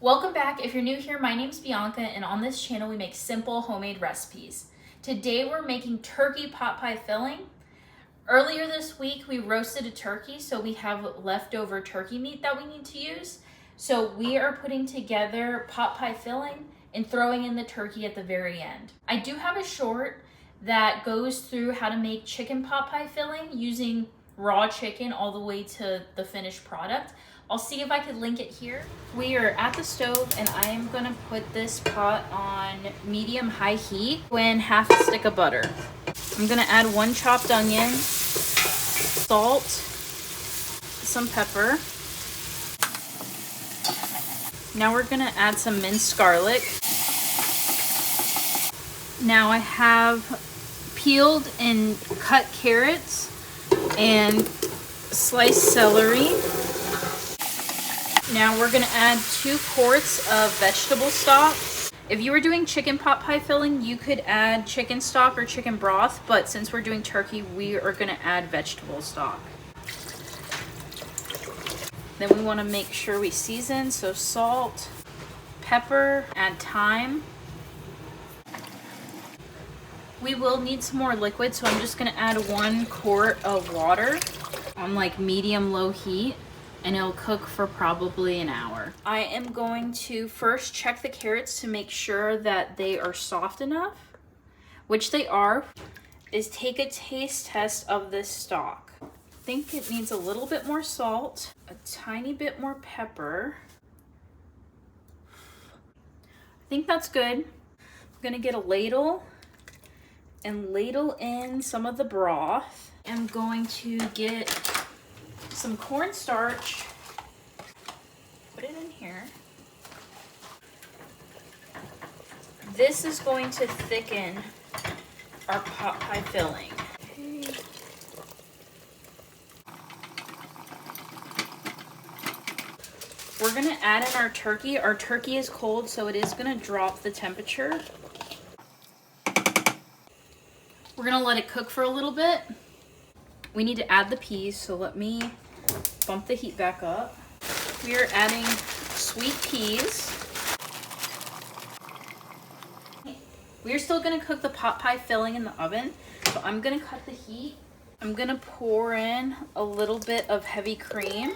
Welcome back. If you're new here, my name's Bianca, and on this channel we make simple homemade recipes. Today we're making turkey pot pie filling. Earlier this week we roasted a turkey, so we have leftover turkey meat that we need to use. So we are putting together pot pie filling and throwing in the turkey at the very end. I do have a short that goes through how to make chicken pot pie filling using raw chicken all the way to the finished product. I'll see if I could link it here. We are at the stove and I am gonna put this pot on medium-high heat with half a stick of butter. I'm gonna add 1 chopped onion, salt, some pepper. Now we're gonna add some minced garlic. Now I have peeled and cut carrots and sliced celery. Now we're gonna add 2 quarts of vegetable stock. If you were doing chicken pot pie filling, you could add chicken stock or chicken broth, but since we're doing turkey, we are gonna add vegetable stock. Then we wanna make sure we season, so salt, pepper, add thyme. We will need some more liquid, so I'm just gonna add 1 quart of water on like medium-low heat, and it'll cook for probably an hour. I am going to first check the carrots to make sure that they are soft enough, which they are, is take a taste test of this stock. I think it needs a little bit more salt, a tiny bit more pepper. I think that's good. I'm gonna get a ladle and ladle in some of the broth. I'm going to get some cornstarch, put it in here. This is going to thicken our pot pie filling. Okay. We're gonna add in our turkey. Our turkey is cold, so it is gonna drop the temperature. We're gonna let it cook for a little bit. We need to add the peas, so let me bump the heat back up. We are adding sweet peas. We are still gonna cook the pot pie filling in the oven, so I'm gonna cut the heat. I'm gonna pour in a little bit of heavy cream.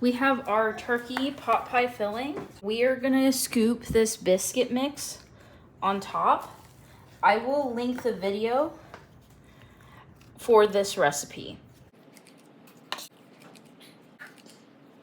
We have our turkey pot pie filling. We are gonna scoop this biscuit mix on top. I will link the video for this recipe.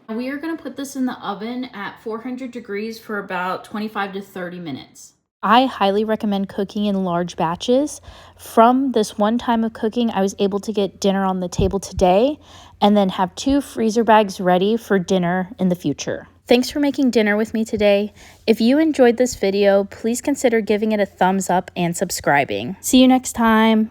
We are going to put this in the oven at 400 degrees for about 25 to 30 minutes. I highly recommend cooking in large batches. From this one time of cooking, I was able to get dinner on the table today and then have 2 freezer bags ready for dinner in the future. Thanks for making dinner with me today. If you enjoyed this video, please consider giving it a thumbs up and subscribing. See you next time.